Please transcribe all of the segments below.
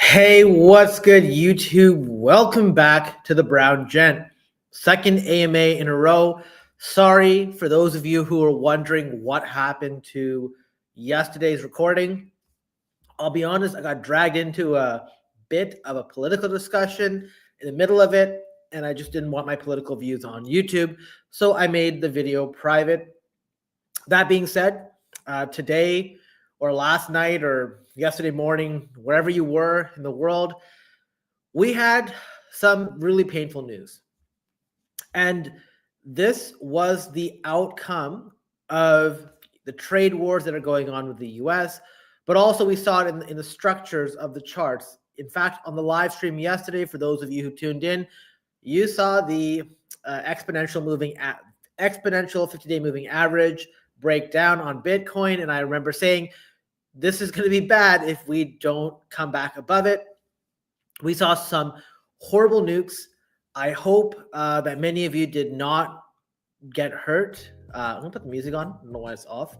Hey, what's good, YouTube? Welcome back to the Brown Gent. Second AMA in a row. Sorry for those of you who are wondering what happened to yesterday's recording. I'll be honest, I got dragged into a bit of a political discussion in the middle of it, and I just didn't want my political views on YouTube, so I made the video private. That being said, today or last night or yesterday morning, wherever you were in the world, we had some really painful news. And this was the outcome of the trade wars that are going on with the US, but also we saw it in the structures of the charts. In fact, on the live stream yesterday, for those of you who tuned in, you saw the exponential 50-day moving average breakdown on Bitcoin. And I remember saying, this is going to be bad if we don't come back above it. We saw some horrible nukes. I hope that many of you did not get hurt. I'm going to put the music on. I don't know why it's off.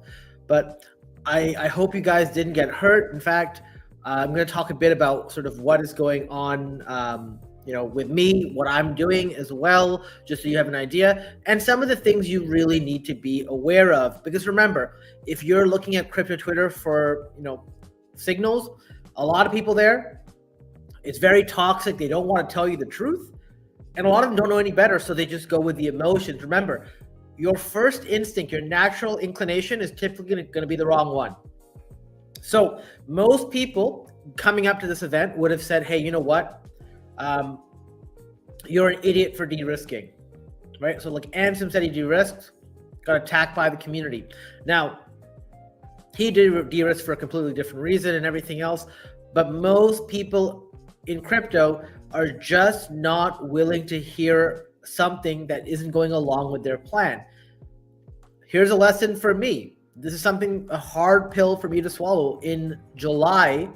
But I hope you guys didn't get hurt. In fact, I'm going to talk a bit about sort of what is going on with me, what I'm doing as well, just so you have an idea, and some of the things you really need to be aware of. Because remember, if you're looking at crypto Twitter for, signals, a lot of people there, it's very toxic. They don't want to tell you the truth. And a lot of them don't know any better, so they just go with the emotions. Remember, your first instinct, your natural inclination is typically going to be the wrong one. So most people coming up to this event would have said, hey, you know what? You're an idiot for de-risking, right? So like Ansem said, he de-risked, got attacked by the community. Now, he did de-risk for a completely different reason and everything else, but most people in crypto are just not willing to hear something that isn't going along with their plan. Here's a lesson for me. This is a hard pill for me to swallow. In July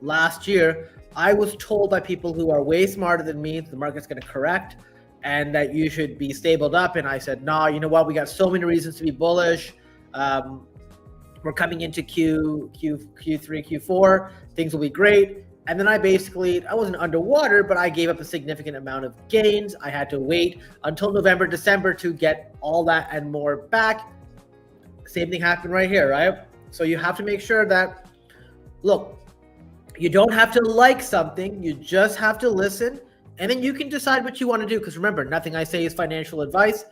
last year, I was told by people who are way smarter than me the market's going to correct and that you should be stabled up. And I said, nah, you know what? We got so many reasons to be bullish. We're coming into Q3, Q4. Things will be great. And then I wasn't underwater, but I gave up a significant amount of gains. I had to wait until November, December to get all that and more back. Same thing happened right here, right? So you have to make sure that, look, you don't have to like something, you just have to listen, and then you can decide what you want to do. Because remember, nothing I say is financial advice,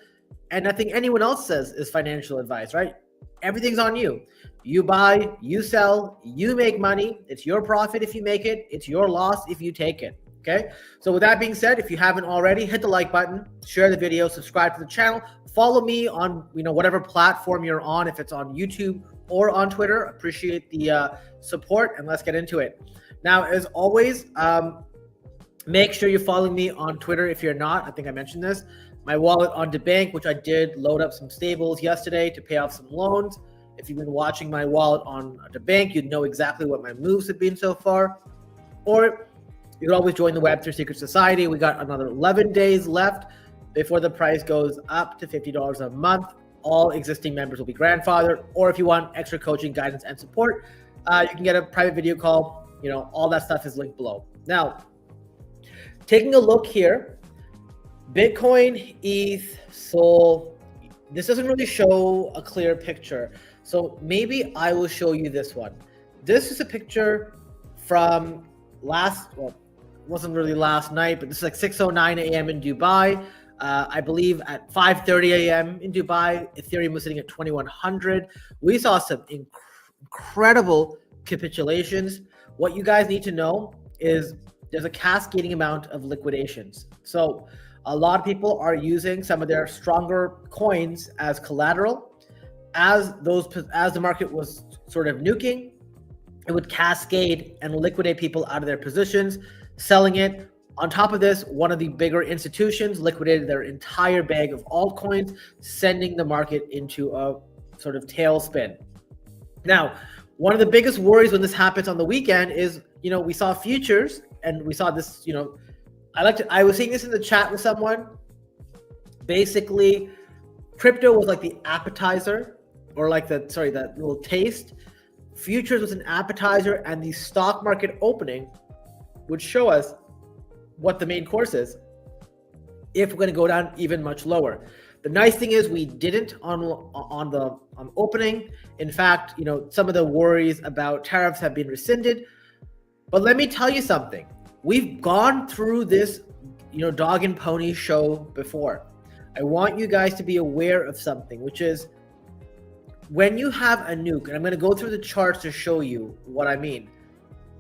and nothing anyone else says is financial advice, right? Everything's on you. You buy, you sell, you make money. It's your profit if you make it. It's your loss if you take it, okay? So with that being said, if you haven't already, hit the like button, share the video, subscribe to the channel, follow me on whatever platform you're on, if it's on YouTube or on Twitter. Appreciate the support, and let's get into it. Now, as always, make sure you're following me on Twitter if you're not. I think I mentioned this. My wallet on DeBank, which I did load up some stables yesterday to pay off some loans. If you've been watching my wallet on DeBank, you'd know exactly what my moves have been so far. Or you can always join the Web3 Secret Society. We got another 11 days left before the price goes up to $50 a month. All existing members will be grandfathered. Or if you want extra coaching, guidance, and support, you can get a private video call. All that stuff is linked below. Now, taking a look here, Bitcoin, ETH, Sol, this doesn't really show a clear picture. So maybe I will show you this one. This is a picture from wasn't really last night, but this is like 6:09 a.m. in Dubai. I believe at 5:30 a.m. in Dubai, Ethereum was sitting at 2100. We saw some incredible capitulations. What you guys need to know is there's a cascading amount of liquidations. So a lot of people are using some of their stronger coins as collateral. As the market was sort of nuking, it would cascade and liquidate people out of their positions, selling it. On top of this, one of the bigger institutions liquidated their entire bag of altcoins, sending the market into a sort of tailspin. Now, one of the biggest worries when this happens on the weekend is, we saw futures and we saw this, I was seeing this in the chat with someone. Basically, crypto was like the appetizer, or like that little taste. Futures was an appetizer, and the stock market opening would show us what the main course is if we're going to go down even much lower. The nice thing is we didn't on the opening. In fact, some of the worries about tariffs have been rescinded. But let me tell you something. We've gone through this, dog and pony show before. I want you guys to be aware of something, which is when you have a nuke, and I'm going to go through the charts to show you what I mean.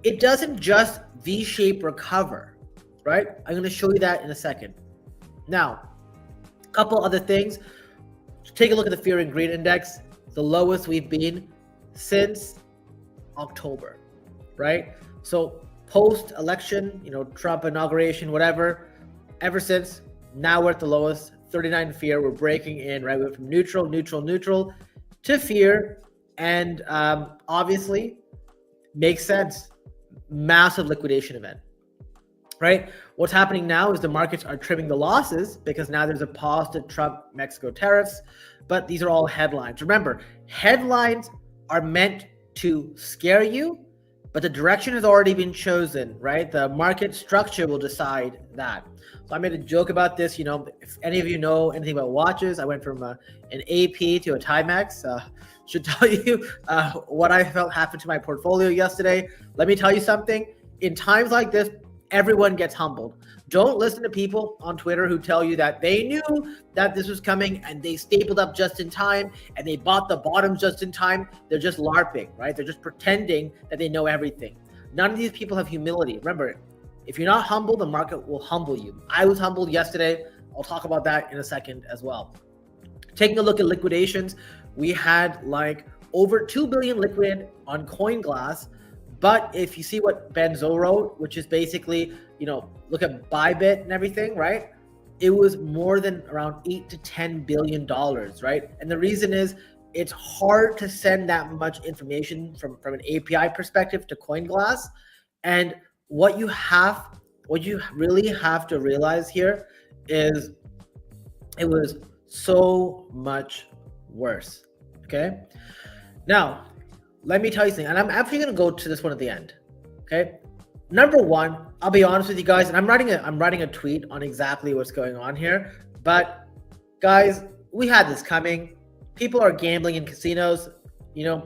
It doesn't just V-shape recover, right? I'm going to show you that in a second. Now, a couple other things. Take a look at the fear and greed index, the lowest we've been since October, right? So post-election, Trump inauguration, whatever, ever since, now we're at the lowest, 39 fear. We're breaking in, right? We went from neutral to fear, and obviously makes sense. Massive liquidation event, right? What's happening now is the markets are trimming the losses because now there's a pause to Trump-Mexico tariffs, but these are all headlines. Remember, headlines are meant to scare you, but the direction has already been chosen, right? The market structure will decide that. So I made a joke about this. If any of you know anything about watches, I went from an AP to a Timex. Should tell you what I felt happened to my portfolio yesterday. Let me tell you something. In times like this, everyone gets humbled. Don't listen to people on Twitter who tell you that they knew that this was coming and they stapled up just in time and they bought the bottoms just in time. They're just LARPing, right? They're just pretending that they know everything. None of these people have humility. Remember, if you're not humble, the market will humble you. I was humbled yesterday. I'll talk about that in a second as well. Taking a look at liquidations, we had like over 2 billion liquid on CoinGlass. But if you see what Benzo wrote, which is basically, look at Bybit and everything, right? It was more than around $8 to $10 billion, right? And the reason is it's hard to send that much information from an API perspective to CoinGlass. And what you really have to realize here is it was so much worse, okay? Now, let me tell you something, and I'm actually going to go to this one at the end, okay? Number one, I'll be honest with you guys, and I'm writing a tweet on exactly what's going on here, but guys, we had this coming. People are gambling in casinos.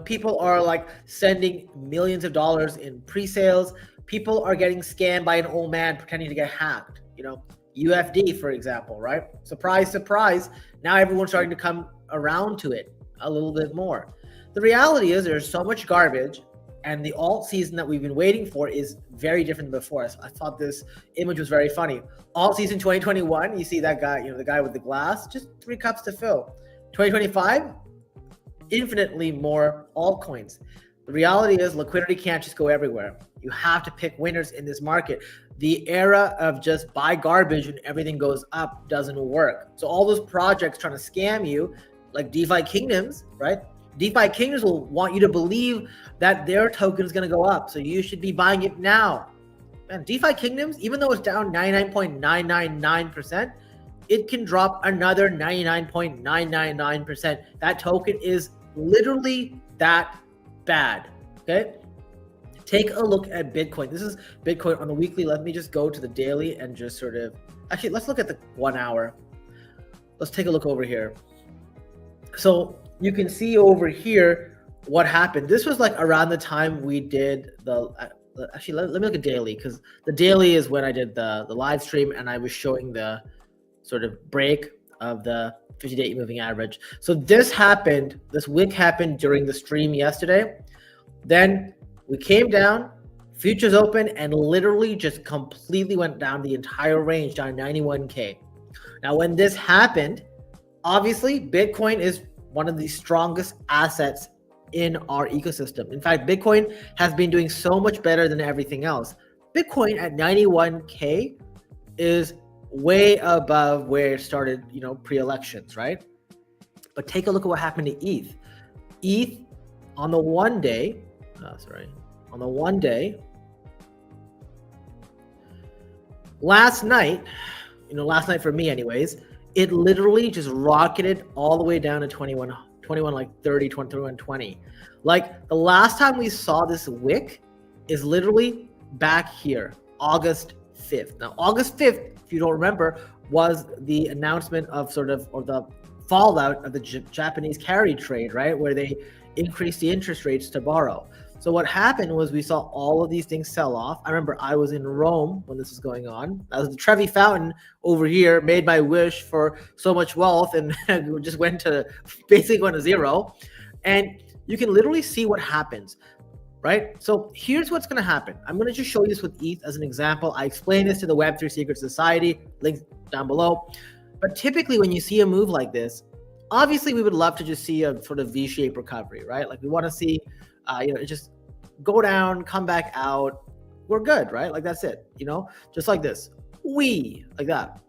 People are like sending millions of dollars in pre-sales. People are getting scammed by an old man pretending to get hacked. UFD, for example, right? Surprise, surprise. Now everyone's starting to come around to it a little bit more. The reality is there's so much garbage, and the alt season that we've been waiting for is very different than before. I thought this image was very funny. Alt season 2021, you see that guy, the guy with the glass, just 3 cups to fill. 2025, infinitely more altcoins. The reality is liquidity can't just go everywhere. You have to pick winners in this market. The era of just buy garbage and everything goes up doesn't work. So all those projects trying to scam you, like DeFi Kingdoms, right? DeFi Kingdoms will want you to believe that their token is going to go up. So you should be buying it now. And DeFi Kingdoms, even though it's down 99.999%, it can drop another 99.999%. That token is literally that bad, okay? Take a look at Bitcoin. This is Bitcoin on the weekly. Let me just go to the daily and just sort of, actually, let's look at the 1 hour. Let's take a look over here. So you can see over here what happened. This was like around the time we did actually, let me look at daily, because the daily is when I did the live stream and I was showing the sort of break of the 50-day moving average. So this wick happened during the stream yesterday. Then we came down, futures open, and literally just completely went down the entire range, down 91K. Now, when this happened, obviously, Bitcoin is one of the strongest assets in our ecosystem. In fact, Bitcoin has been doing so much better than everything else. Bitcoin at 91K is way above where it started, pre-elections, right? But take a look at what happened to ETH. ETH on the 1 day, last night for me anyways, it literally just rocketed all the way down to 21 like 30, 2120. Like the last time we saw this wick is literally back here. August 5th. Now, August 5th, if you don't remember, was the announcement of or the fallout of the Japanese carry trade, right? Where they increased the interest rates to borrow. So what happened was we saw all of these things sell off. I remember I was in Rome when this was going on. I was the Trevi Fountain over here, made my wish for so much wealth, and just basically went to zero. And you can literally see what happens, right? So here's what's going to happen. I'm going to just show you this with ETH as an example. I explained this to the Web3 Secret Society, links down below. But typically when you see a move like this, obviously we would love to just see a sort of V-shaped recovery, right? Like we want to see it just go down, come back out. We're good, right? Like that's it, just like this. Like that.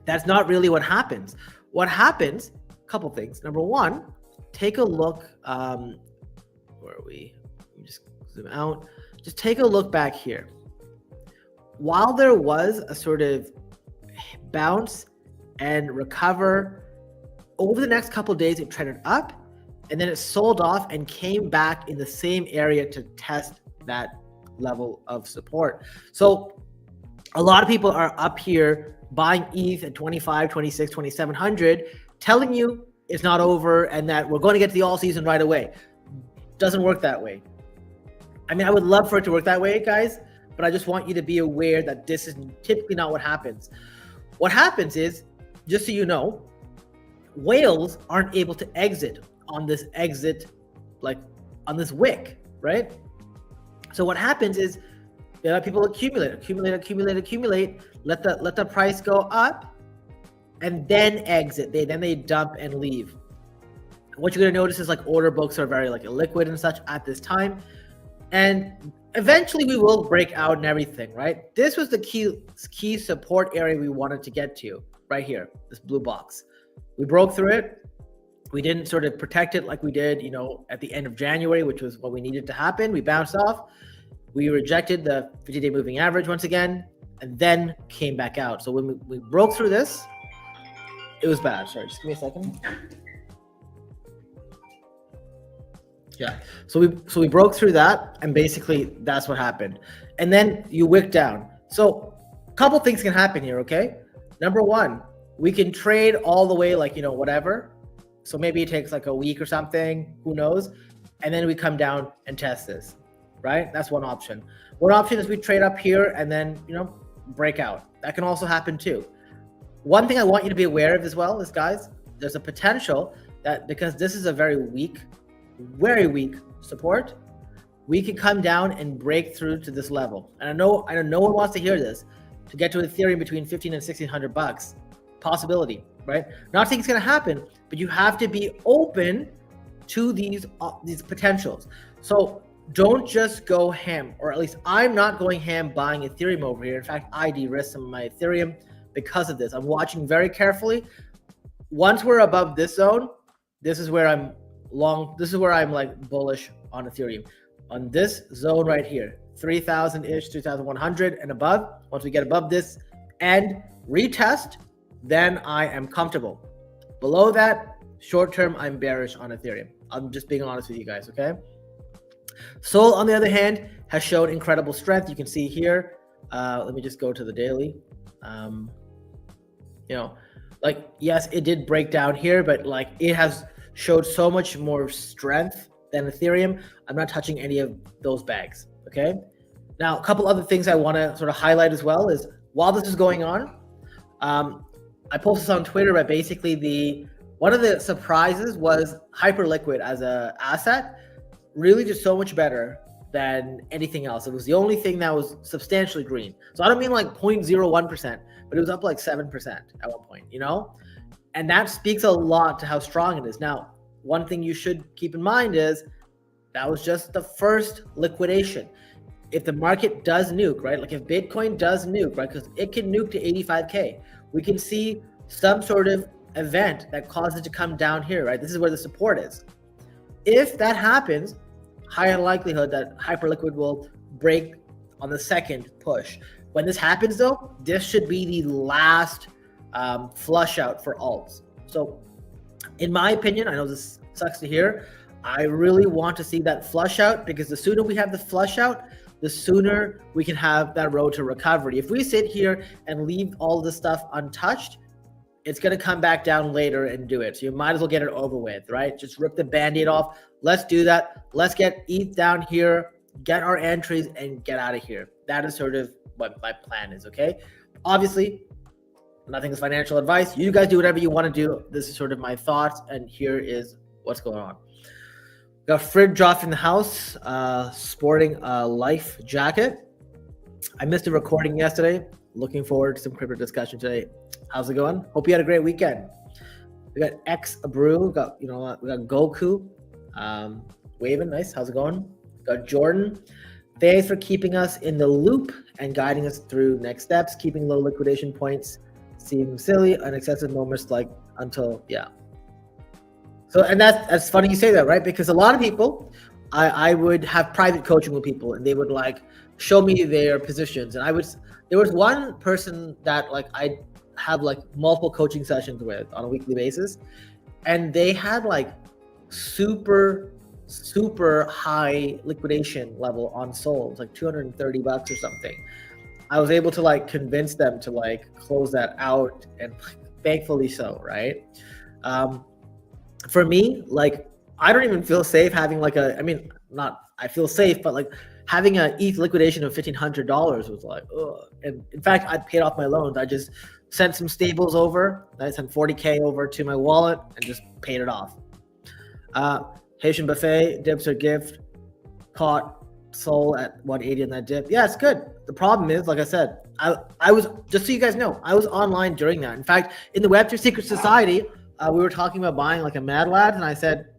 That's not really what happens. What happens, a couple things. Number one, take a look. Where are we? Let me just zoom out. Just take a look back here. While there was a sort of bounce and recover, over the next couple of days, it trended up. And then it sold off and came back in the same area to test that level of support. So a lot of people are up here buying ETH at 25, 26, 2700, telling you it's not over and that we're going to get to the all season right away. Doesn't work that way. I mean, I would love for it to work that way, guys, but I just want you to be aware that this is typically not what happens. What happens is, just so you know, whales aren't able to exit on this on this wick, right? So what happens is people accumulate, let the price go up, and then exit. Then they dump and leave. What you're gonna notice is order books are very illiquid and such at this time, and eventually we will break out and everything, right? This was the key support area we wanted to get to right here, this blue box. We broke through it. We didn't sort of protect it like we did, at the end of January, which was what we needed to happen. We bounced off. We rejected the 50-day moving average once again, and then came back out. So when we broke through this, it was bad. Sorry, just give me a second. Yeah. So we broke through that, and basically that's what happened. And then you wick down. So a couple things can happen here, okay? Number one, we can trade all the way whatever. So maybe it takes a week or something, who knows? And then we come down and test this, right? That's one option. One option is we trade up here and then, break out. That can also happen too. One thing I want you to be aware of as well is, guys, there's a potential that because this is a very weak support, we could come down and break through to this level. And I know no one wants to hear this, to get to Ethereum between 15 and 1600 bucks. Possibility, right? Not saying it's going to happen, but you have to be open to these potentials. So don't just go ham, or at least I'm not going ham buying Ethereum over here. In fact, I de-risked some of my Ethereum because of this. I'm watching very carefully. Once we're above this zone, this is where I'm long. This is where I'm bullish on Ethereum. On this zone right here, 3,000-ish, 3,100 and above. Once we get above this and retest, then I am comfortable. Below that, short term, I'm bearish on Ethereum. I'm just being honest with you guys, okay? Sol, on the other hand, has shown incredible strength. You can see here. Let me just go to the daily. Yes, it did break down here, but it has showed so much more strength than Ethereum. I'm not touching any of those bags, okay? Now, a couple other things I want to sort of highlight as well is, while this is going on, I posted this on Twitter, but basically one of the surprises was Hyperliquid as a asset really did so much better than anything else. It was the only thing that was substantially green. So I don't mean 0.01%, but it was up 7% at one point, And that speaks a lot to how strong it is. Now, one thing you should keep in mind is that was just the first liquidation. If the market does nuke, right? If Bitcoin does nuke, right? Because it can nuke to 85K. We can see some sort of event that causes it to come down here, right? This is where the support is. If that happens, higher likelihood that Hyperliquid will break on the second push. When this happens though, this should be the last flush out for alts. So in my opinion, I know this sucks to hear, I really want to see that flush out, because the sooner we have the flush out, the sooner we can have that road to recovery. If we sit here and leave all this stuff untouched, it's going to come back down later and do it. So you might as well get it over with, right? Just rip the Band-Aid off. Let's do that. Let's get ETH down here, get our entries, and get out of here. That is sort of what my plan is, okay? Obviously, nothing is financial advice. You guys do whatever you want to do. This is sort of my thoughts, and here is what's going on. Got Frid Joff in the house, sporting a life jacket. I missed a recording yesterday. Looking forward to some crypto discussion today. How's it going? Hope you had a great weekend. We got X Brew. We got Goku. Waving, nice. How's it going? Got Jordan. Thanks for keeping us in the loop and guiding us through next steps. Keeping low liquidation points seem silly and excessive moments yeah. So, and that's funny you say that, right? Because a lot of people, I would have private coaching with people, and they would like show me their positions, and there was one person that like I have like multiple coaching sessions with on a weekly basis, and they had like super high liquidation level on Sol. It's like $230 or something. I was able to like convince them to like close that out, and thankfully so, right? For me, like I don't even feel safe having like I feel safe, but like having a ETH liquidation of $1,500 was like, ugh. And in fact, I paid off my loans. I just sent some stables over. I sent 40K over to my wallet and just paid it off. Haitian Buffet, dips or gift, caught Sol at 180 in that dip. Yeah, it's good. The problem is, like I said, I was, just so you guys know, I was online during that. In fact, in the Web3 Secret Society, we were talking about buying like a Mad Lad, and I said,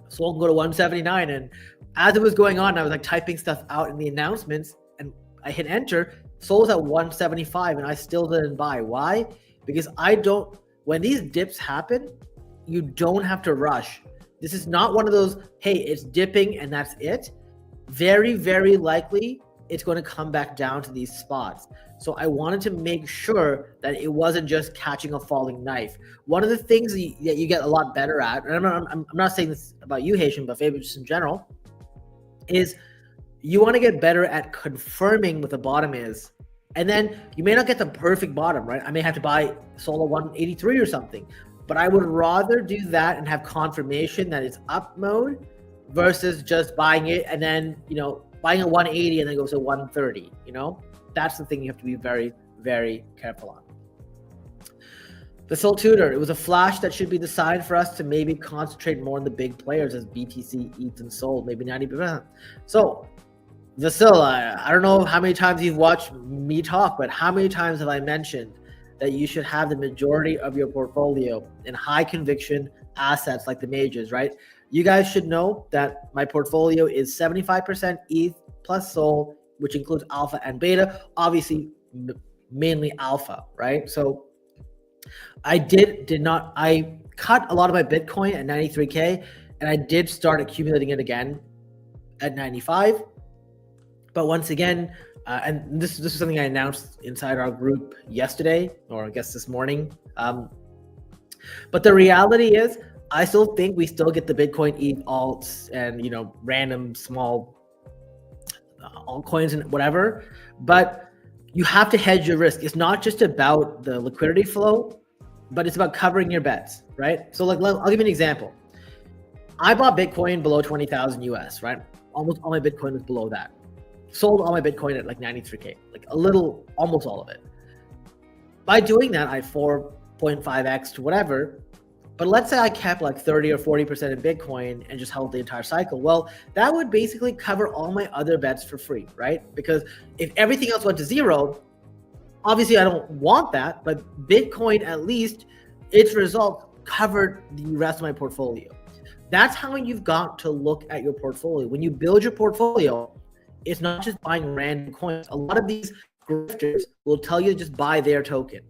Sol can go to 179. And as it was going on, I was like typing stuff out in the announcements, and I hit enter. Sol was at 175, and I still didn't buy. Why? Because when these dips happen, you don't have to rush. This is not one of those, hey, it's dipping and that's it. Very, very likely it's going to come back down to these spots. So I wanted to make sure that it wasn't just catching a falling knife. One of the things that you get a lot better at, and I'm not saying this about you, Haitian Buffet, but just in general, is you want to get better at confirming what the bottom is. And then you may not get the perfect bottom, right? I may have to buy Sol 183 or something, but I would rather do that and have confirmation that it's up mode versus just buying it and then, buying a 180 and then goes to 130, That's the thing you have to be very, very careful on. The Sol Tutor, it was a flash that should be the sign for us to maybe concentrate more on the big players as BTC, ETH, and Sol, maybe 90%. So, Vasil, I don't know how many times you've watched me talk, but how many times have I mentioned that you should have the majority of your portfolio in high conviction assets like the majors, right? You guys should know that my portfolio is 75% ETH plus Sol, which includes alpha and beta, obviously mainly alpha, right? So I cut a lot of my Bitcoin at 93K, and I did start accumulating it again at 95. But once again, and this is something I announced inside our group yesterday, or I guess this morning. But the reality is, I still think we still get the Bitcoin, ETH, alts, and random small altcoins and whatever. But you have to hedge your risk. It's not just about the liquidity flow, but it's about covering your bets, right? So I'll give you an example. I bought Bitcoin below 20,000 US, right? Almost all my Bitcoin was below that. Sold all my Bitcoin at like 93K, like almost all of it. By doing that, I 4.5x to whatever. But let's say I kept like 30 or 40% in Bitcoin and just held the entire cycle. Well, that would basically cover all my other bets for free, right? Because if everything else went to zero, obviously I don't want that, but Bitcoin, at least its result covered the rest of my portfolio. That's how you've got to look at your portfolio. When you build your portfolio, it's not just buying random coins. A lot of these grifters will tell you to just buy their token.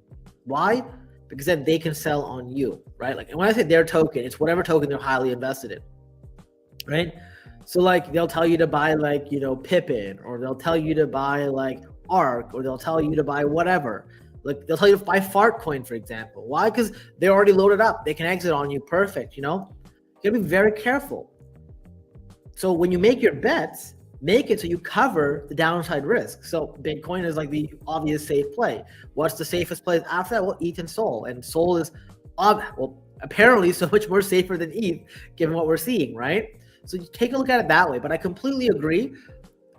Why? Because then they can sell on you, right? And when I say their token, it's whatever token they're highly invested in, right? So they'll tell you to buy Pippin, or they'll tell you to buy ARK, or they'll tell you to buy whatever. They'll tell you to buy Fartcoin, for example. Why? Because they're already loaded up. They can exit on you perfect, You gotta be very careful. So when you make your bets, make it so you cover the downside risk. So Bitcoin is like the obvious safe play. What's the safest place after that? Well, ETH and Sol. And Sol is, apparently so much more safer than ETH, given what we're seeing, right? So you take a look at it that way. But I completely agree.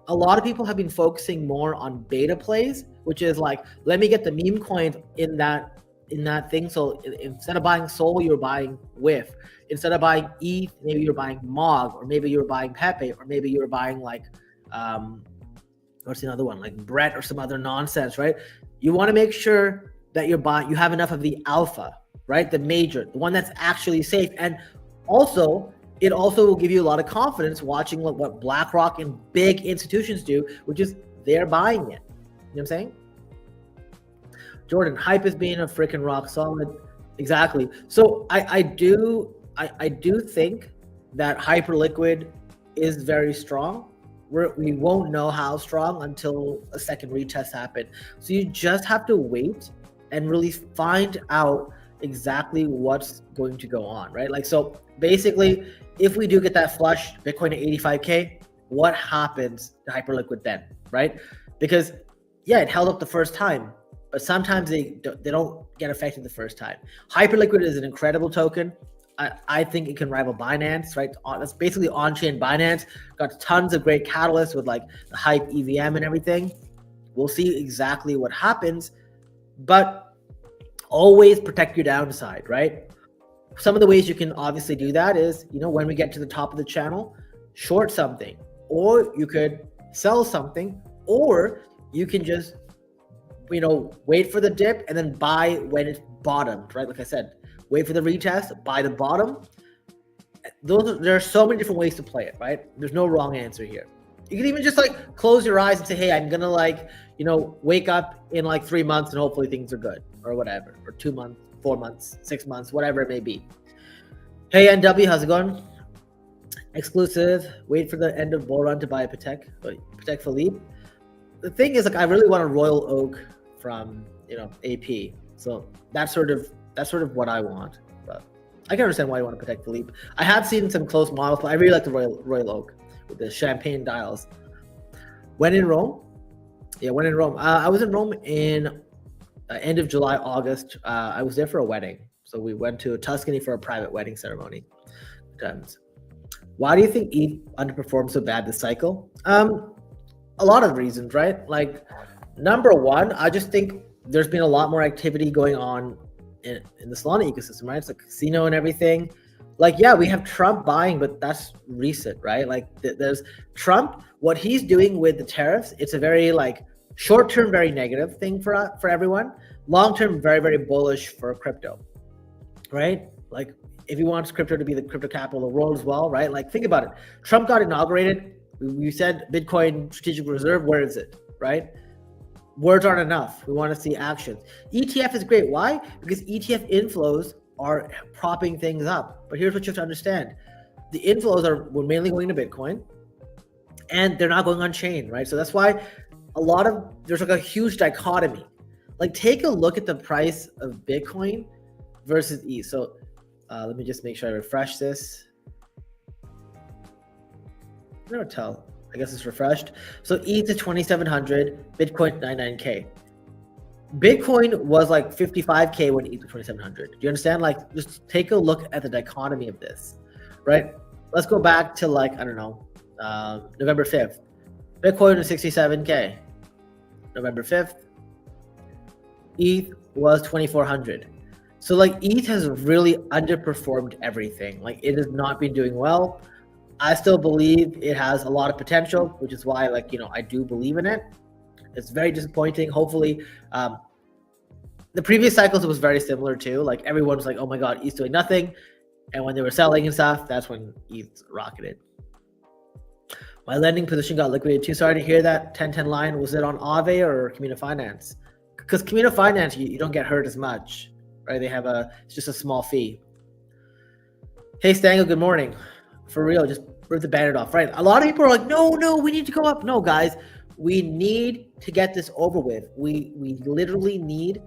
A lot of people have been focusing more on beta plays, which is like, let me get the meme coins in that thing. So instead of buying Sol, you're buying WIF. Instead of buying ETH, maybe you're buying MOG, or maybe you're buying Pepe, or maybe you're buying like what's another one, like Brett or some other nonsense, right? You want to make sure that you have enough of the alpha, right? The major, the one that's actually safe. And also, it also will give you a lot of confidence watching what BlackRock and big institutions do, which is they're buying it. You know what I'm saying? Jordan, hype is being a freaking rock solid. Exactly. So I do think that Hyperliquid is very strong. We won't know how strong until a second retest happens. So you just have to wait and really find out exactly what's going to go on, right? Like, so basically, if we do get that flush, Bitcoin at 85K, what happens to Hyperliquid then, right? Because yeah, it held up the first time, but sometimes they don't get affected the first time. Hyperliquid is an incredible token. I think it can rival Binance, right? That's basically on-chain Binance. Got tons of great catalysts with like the hype EVM and everything. We'll see exactly what happens, but always protect your downside, right? Some of the ways you can obviously do that is, when we get to the top of the channel, short something, or you could sell something, or you can just, wait for the dip and then buy when it's bottomed, right? Like I said, wait for the retest, buy the bottom. There are so many different ways to play it, right? There's no wrong answer here. You can even just like close your eyes and say, hey, I'm gonna wake up in like 3 months and hopefully things are good, or whatever, or 2 months, 4 months, 6 months, whatever it may be. Hey NW, how's it going? Exclusive, wait for the end of bull run to buy a Patek Philippe. The thing is, like, I really want a Royal Oak from AP. So that's sort of what I want. But I can understand why you want a Patek Philippe. I have seen some close models, but I really like the Royal Oak with the champagne dials. When in Rome? Yeah, when in Rome. I was in Rome in end of July, August. I was there for a wedding. So we went to Tuscany for a private wedding ceremony. Why do you think ETH underperformed so bad this cycle? A lot of reasons, right? Like, number one, I just think there's been a lot more activity going on in the Solana ecosystem, right? It's a casino and everything. Like, yeah, we have Trump buying, but that's recent, right? Like, there's Trump, what he's doing with the tariffs, it's a very short-term, very negative thing for everyone. Long-term, very, very bullish for crypto, right? Like, if he wants crypto to be the crypto capital of the world as well, right? Like, think about it. Trump got inaugurated. We said Bitcoin strategic reserve, where is it, right? Words aren't enough. We want to see actions. ETF is great. Why? Because ETF inflows are propping things up. But here's what you have to understand. The inflows were mainly going to Bitcoin, and they're not going on chain, right? So that's why there's like a huge dichotomy. Like, take a look at the price of Bitcoin versus ETH. So let me just make sure I refresh this. I can never tell. I guess it's refreshed. So ETH is 2,700, Bitcoin 99K. Bitcoin was like 55K when ETH was 2,700. Do you understand? Like, just take a look at the dichotomy of this, right? Let's go back to November 5th. Bitcoin was 67K. November 5th, ETH was 2,400. So ETH has really underperformed everything. Like, it has not been doing well. I still believe it has a lot of potential, which is why I do believe in it. It's very disappointing. Hopefully, the previous cycles, it was very similar too. Like, everyone was like, oh my God, ETH's doing nothing. And when they were selling and stuff, that's when ETH rocketed. My lending position got liquidated too. Sorry to hear that. 10-10 line, was it on Aave or Community Finance? Because Community Finance, you don't get hurt as much, right? It's just a small fee. Hey Stango, good morning. For real, just rip the bandit off, right? A lot of people are like, no, we need to go up. No, guys, we need to get this over with. We literally need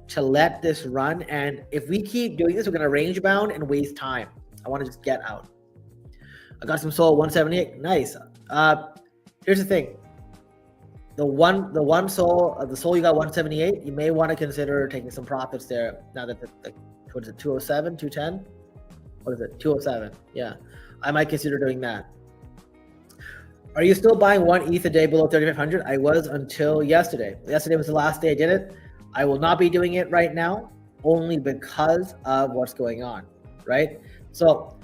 to let this run. And if we keep doing this, we're going to range bound and waste time. I want to just get out. I got some Sol 178. Nice. here's the thing. The SOL you got 178, you may want to consider taking some profits there now that what is it, 207, 210? What is it, 207? Yeah, I might consider doing that. Are you still buying 1 ETH a day below 3,500? I was until yesterday. Yesterday was the last day I did it. I will not be doing it right now, only because of what's going on, right? So,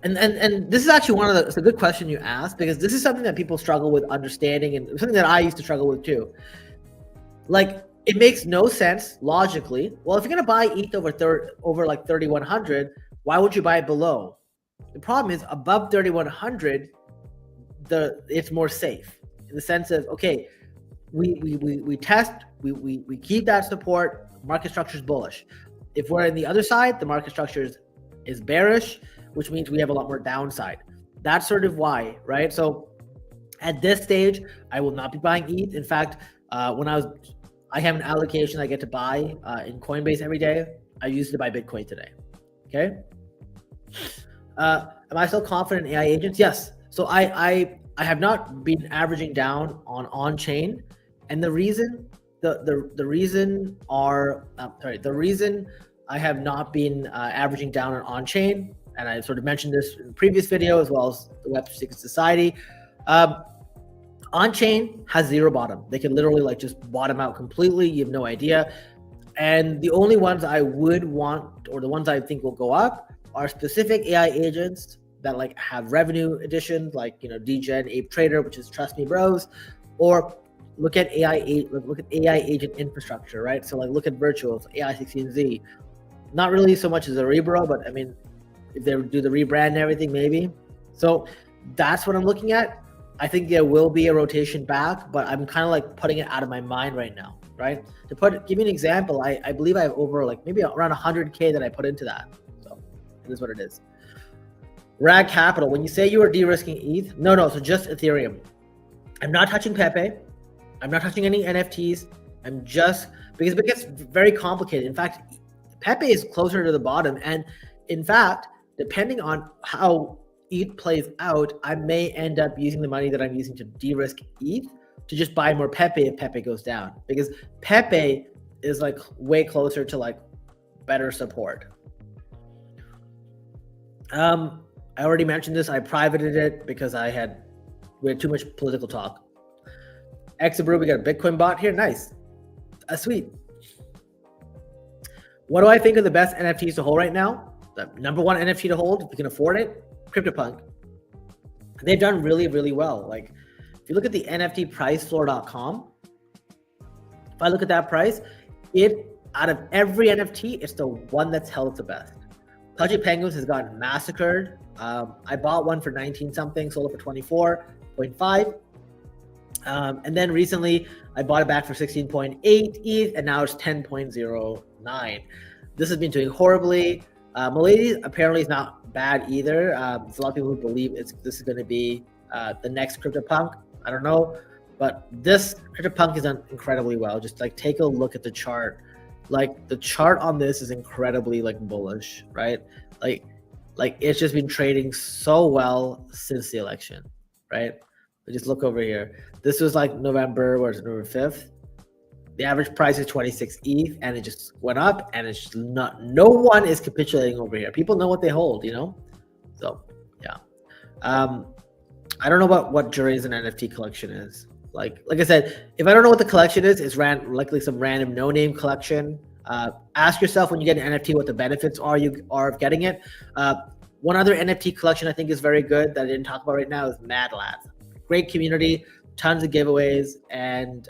And this is actually it's a good question you asked, because this is something that people struggle with understanding, and something that I used to struggle with too. Like, it makes no sense logically. Well, if you're gonna buy ETH over like 3,100, why would you buy it below? The problem is above 3,100, it's more safe in the sense of, okay, we test, we keep that support. Market structure is bullish. If we're in the other side, the market structure is bearish, which means we have a lot more downside. That's sort of why, right? So at this stage, I will not be buying ETH. In fact, I have an allocation I get to buy in Coinbase every day. I used to buy Bitcoin today. Okay. Am I still confident in AI agents? Yes. So I have not been averaging down on chain, and the reason I have not been averaging down on chain, and I sort of mentioned this in the previous video as well as the Web3 Secret Society. On-chain has zero bottom. They can literally like just bottom out completely. You have no idea. And the only ones I would want, or the ones I think will go up, are specific AI agents that like have revenue additions, like, you know, DGen, Ape Trader, which is Trust Me Bros, or look at AI agent infrastructure, right? So like look at Virtuals, AI16Z. Not really so much as a Rebro, but I mean, if they do the rebrand and everything, maybe. So that's what I'm looking at. I think there will be a rotation back, but I'm kind of like putting it out of my mind right now, right? Give you an example, I believe I have over like maybe around 100K that I put into that. So it is what it is. Rag Capital, when you say you are de-risking ETH, no, so just Ethereum. I'm not touching Pepe. I'm not touching any NFTs. I'm just, because it gets very complicated. In fact, Pepe is closer to the bottom. And in fact, depending on how ETH plays out, I may end up using the money that I'm using to de-risk ETH to just buy more Pepe if Pepe goes down, because Pepe is like way closer to like better support. I already mentioned this. I privated it because we had too much political talk. Exabrew, we got a Bitcoin bot here. Nice. Sweet. What do I think of the best NFTs to hold right now? The number one NFT to hold, if you can afford it, CryptoPunk. They've done really, really well. Like, if you look at the NFT pricefloor.com, if I look at that price, out of every NFT, it's the one that's held the best. Pudgy Penguins has gotten massacred. I bought one for 19 something, sold it for 24.5. And then recently I bought it back for 16.8 ETH, and now it's 10.09. This has been doing horribly. Milady apparently is not bad either. There's a lot of people who believe this is going to be the next CryptoPunk. I don't know, but this CryptoPunk is done incredibly well. Just like take a look at the chart. Like the chart on this is incredibly like bullish, right? Like it's just been trading so well since the election, right? But just look over here. This was like November 5th. The average price is 26 ETH, and it just went up, and it's just no one is capitulating over here. People know what they hold, you know? So yeah. I don't know about what Jury's an NFT collection is. Like I said, if I don't know what the collection is, it's likely some random no-name collection. Ask yourself when you get an NFT what the benefits are of getting it. One other NFT collection I think is very good that I didn't talk about right now is Mad Labs. Great community, tons of giveaways, and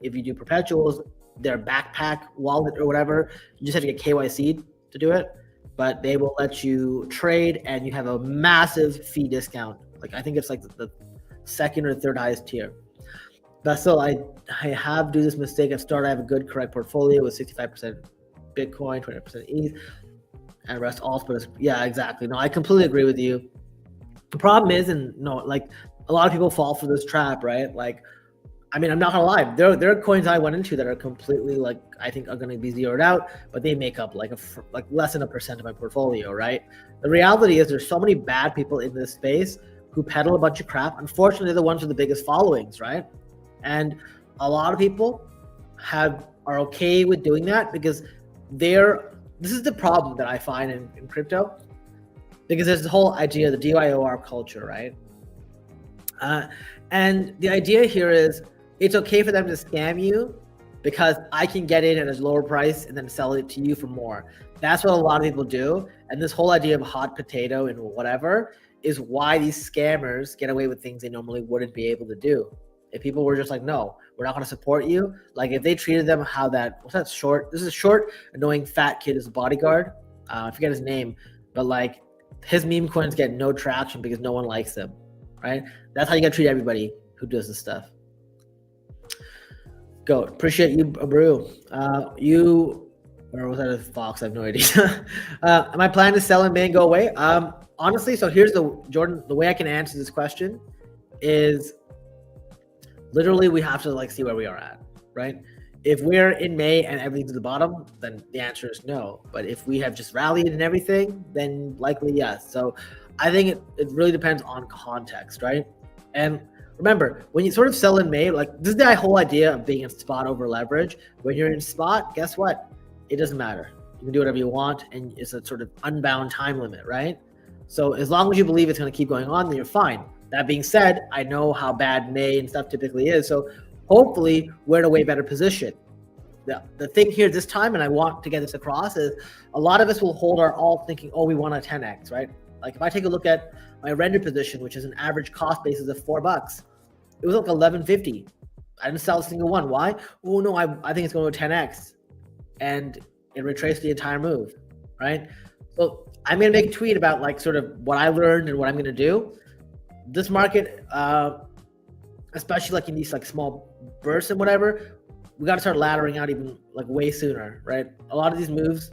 if you do perpetuals, their backpack wallet or whatever, you just have to get KYC'd to do it, but they will let you trade, and you have a massive fee discount. Like I think it's like the second or third highest tier. But still, I have do this mistake. I have a good correct portfolio with 65% Bitcoin, 20% ETH, and rest all. But yeah, exactly. No, I completely agree with you. The problem is, like a lot of people fall for this trap, right? Like, I mean, I'm not gonna lie. There are coins I went into that are completely like I think are gonna be zeroed out, but they make up like less than 1% of my portfolio, right? The reality is there's so many bad people in this space. who peddle a bunch of crap. Unfortunately, they're the ones with the biggest followings, right? And a lot of people are okay with doing that because this is the problem that I find in crypto, because there's the whole idea of the DYOR culture, right? And the idea here is it's okay for them to scam you because I can get in at a lower price and then sell it to you for more. That's what a lot of people do. And this whole idea of hot potato and whatever is why these scammers get away with things they normally wouldn't be able to do. If people were just like, no, we're not going to support you. Like if they treated them how this is a short, annoying fat kid as a bodyguard. I forget his name, but like his meme coins get no traction because no one likes them, right? That's how you got to treat everybody who does this stuff. Go. Appreciate you, Brew. Or was that a Fox? I have no idea. Am I planning to sell in May and go away? Honestly, so here's Jordan, the way I can answer this question is literally we have to like see where we are at, right? If we're in May and everything's at the bottom, then the answer is no. But if we have just rallied and everything, then likely yes. So I think it really depends on context, right? And remember, when you sort of sell in May, like this is the whole idea of being in spot over leverage. When you're in spot, guess what? It doesn't matter. You can do whatever you want, and it's a sort of unbound time limit, right? So as long as you believe it's going to keep going on, then you're fine. That being said, I know how bad May and stuff typically is. So hopefully we're in a way better position. The thing here this time, and I want to get this across, is a lot of us will hold our alt thinking, oh, we want a 10x, right? Like if I take a look at my render position, which is an average cost basis of $4, it was like $11.50. I didn't sell a single one. Why? Oh no, I think it's going to 10x. And it retraced the entire move, right? So I'm going to make a tweet about like sort of what I learned and what I'm going to do. This market, especially like in these like small bursts and whatever, we got to start laddering out even like way sooner, right? A lot of these moves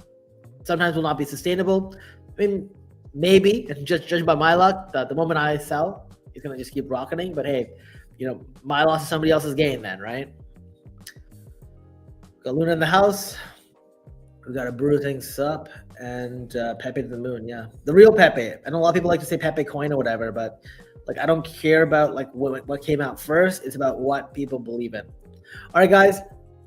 sometimes will not be sustainable. I mean, maybe, and just judging by my luck, the moment I sell, it's going to just keep rocketing. But hey, you know, my loss is somebody else's gain then, right? Got Luna in the house. We got to brew things up, and Pepe to the moon. Yeah, the real Pepe. I know a lot of people like to say Pepe coin or whatever, but like I don't care about like what came out first. It's about what people believe in. All right, guys,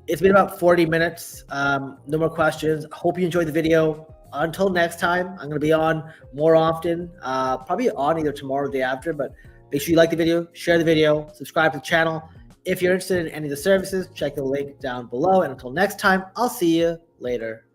it's been about 40 minutes. No more questions. Hope you enjoyed the video. Until next time, I'm going to be on more often. Probably on either tomorrow or the day after. But make sure you like the video, share the video, subscribe to the channel. If you're interested in any of the services, check the link down below. And until next time, I'll see you later.